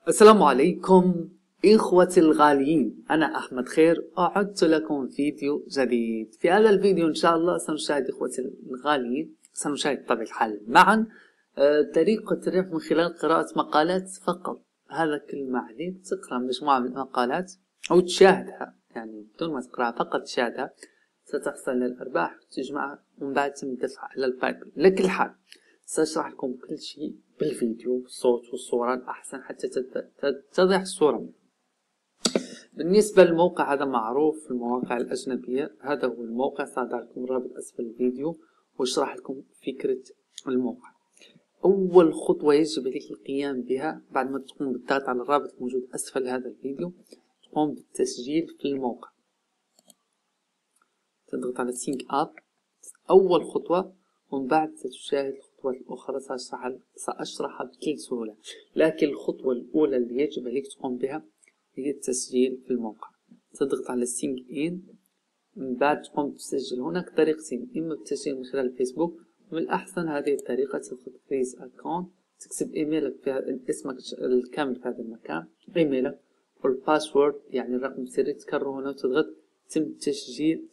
السلام عليكم إخوتي الغاليين، أنا أحمد خير، أعدت لكم فيديو جديد. في هذا الفيديو إن شاء الله سنشاهد إخوتي الغاليين، سنشاهد بطبيعة الحال معا طريقة الربح من خلال قراءة مقالات فقط. هذا كل ما عليك تقرأ مجموعة من المقالات أو تشاهدها، يعني بدون ما تقرأها فقط تشاهدها، ستحصل على الأرباح وتجمعها ومن بعد تم الدفع على البايبل. لكل حال سأشرح لكم كل شيء بالفيديو بالصوت والصورة الأحسن حتى تتضح الصورة. بالنسبة للموقع هذا معروف في المواقع الأجنبية، هذا هو الموقع، سأضع لكم الرابط أسفل الفيديو واشرح لكم فكرة الموقع. أول خطوة يجب عليك القيام بها بعد ما تقوم بالضغط على الرابط الموجود أسفل هذا الفيديو، تقوم بالتسجيل في الموقع. تضغط على سينك أب أول خطوة، ومن بعد ستشاهد الخطوات الأخرى سأشرحها بكل سهولة. لكن الخطوة الأولى اللي يجب عليك تقوم بها هي التسجيل في الموقع. تضغط على سينك إن، من بعد تقوم بتسجيل. هناك طريقتين، إما بالتسجيل من خلال الفيسبوك، ومن الأحسن هذه الطريقة تدخل كريز أكاونت، تكتب إيميلك في اسمك الكامل في هذا المكان، إيميلك والباسورد يعني الرقم السري، تكرره هنا وتضغط تم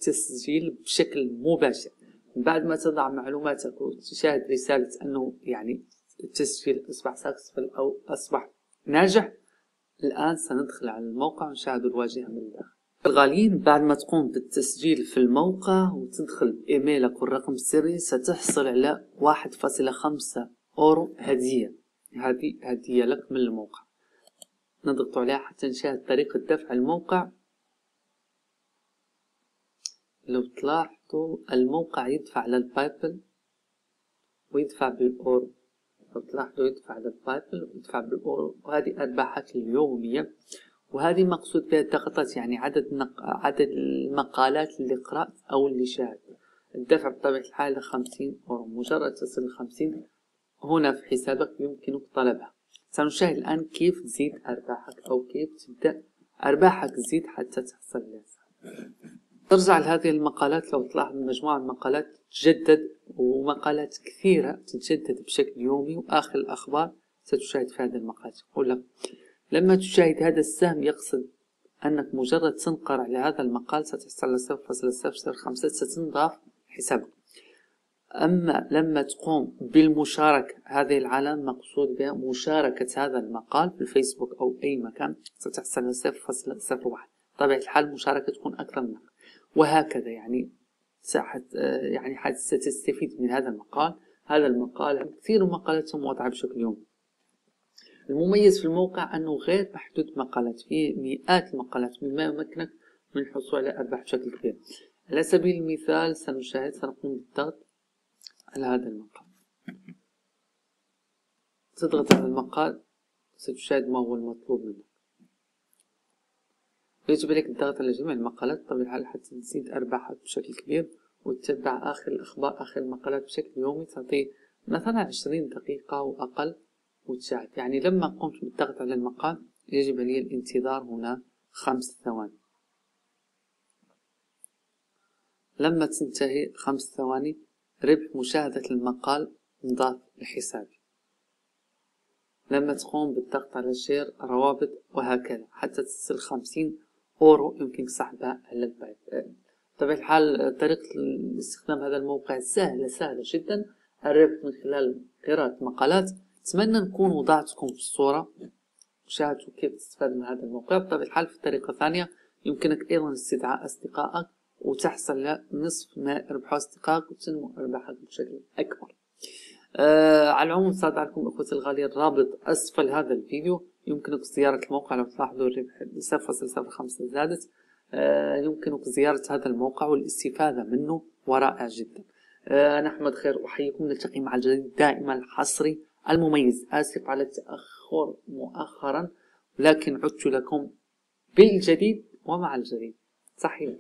تسجيل بشكل مباشر. بعد ما تضع معلوماتك وتشاهد رسالة أنه يعني التسجيل أصبح سكسسفل أو أصبح ناجح، الآن سندخل على الموقع ونشاهد الواجهة من الداخل. الغاليين بعد ما تقوم بالتسجيل في الموقع وتدخل بإيميلك والرقم السري ستحصل على 1.5 أورو هدية. هذه هدية لك من الموقع. نضغط عليها حتى نشاهد طريقة دفع الموقع. لو تلاحظوا الموقع يدفع على البايبل ويدفع بالأورو، لو تلاحظوا يدفع على البايبل ويدفع بالأورو، وهذه أرباحك اليومية. وهذه مقصود بها الضغطات، يعني عدد المقالات اللي قرأت أو اللي شاهد. الدفع بطبيعة الحال 50 أورو، مجرد تصل 50 هنا في حسابك يمكنك طلبها. سنشاهد الآن كيف تزيد أرباحك أو كيف تبدأ أرباحك تزيد حتى تحصل على. ترجع لهذه المقالات، لو تلاحظ مجموعة من المقالات تتجدد، ومقالات كثيرة تتجدد بشكل يومي، وآخر الأخبار ستشاهد في هذه المقالات. يقول لك لما تشاهد هذا السهم يقصد أنك مجرد تنقر على هذا المقال ستحصل على 0.005 ستنضاف حسابك. أما لما تقوم بالمشاركة، هذه العلامة مقصود بها مشاركة هذا المقال في الفيسبوك أو أي مكان، ستحصل على 0.01. طبيعة الحال المشاركة تكون أكثر منك، وهكذا يعني ستستفيد من هذا المقال. هذا المقال كثير من مقالاتهم واضعة بشكل يومي. المميز في الموقع أنه غير محدود مقالات، فيه مئات المقالات، مما يمكنك من الحصول على أرباح بشكل كبير. على سبيل المثال سنقوم بالضغط على هذا المقال، تضغط على المقال ستشاهد ما هو المطلوب منك. يجب عليك الضغط على جميع المقالات بطبيعة الحال حتى تزيد أرباحك بشكل كبير، وتتبع آخر الأخبار آخر المقالات بشكل يومي. تعطي مثلا 20 دقيقة أو أقل وتشاهد. يعني لما قمت بالضغط على المقال يجب علي الانتظار هنا 5 ثواني. لما تنتهي 5 ثواني ربح مشاهدة المقال انضاف لحسابي. لما تقوم بالضغط على شير روابط وهكذا حتى تصل 50 أورو يمكنك سحبها على البايب. بطبيعة الحال طريقة استخدام هذا الموقع سهلة جدا، الربح من خلال قراءة مقالات. أتمنى نكون وضعتكم في الصورة وشاهدتوا كيف تستفاد من هذا الموقع. بطبيعة الحال في طريقة ثانية يمكنك أيضا استدعاء أصدقائك وتحصل على نصف ما ربحوا أصدقائك وتنمو أرباحك بشكل أكبر. على العموم سأضع لكم أخوتي الغالية الرابط أسفل هذا الفيديو، يمكنك زيارة الموقع. لو تلاحظوا الربح 0.05 زادت. يمكنك زيارة هذا الموقع والاستفادة منه، ورائع جدا. أنا أحمد خير، أحييكم. نلتقي مع الجديد دائما الحصري المميز. آسف على التأخر مؤخرا، لكن عدت لكم بالجديد ومع الجديد. صحيح.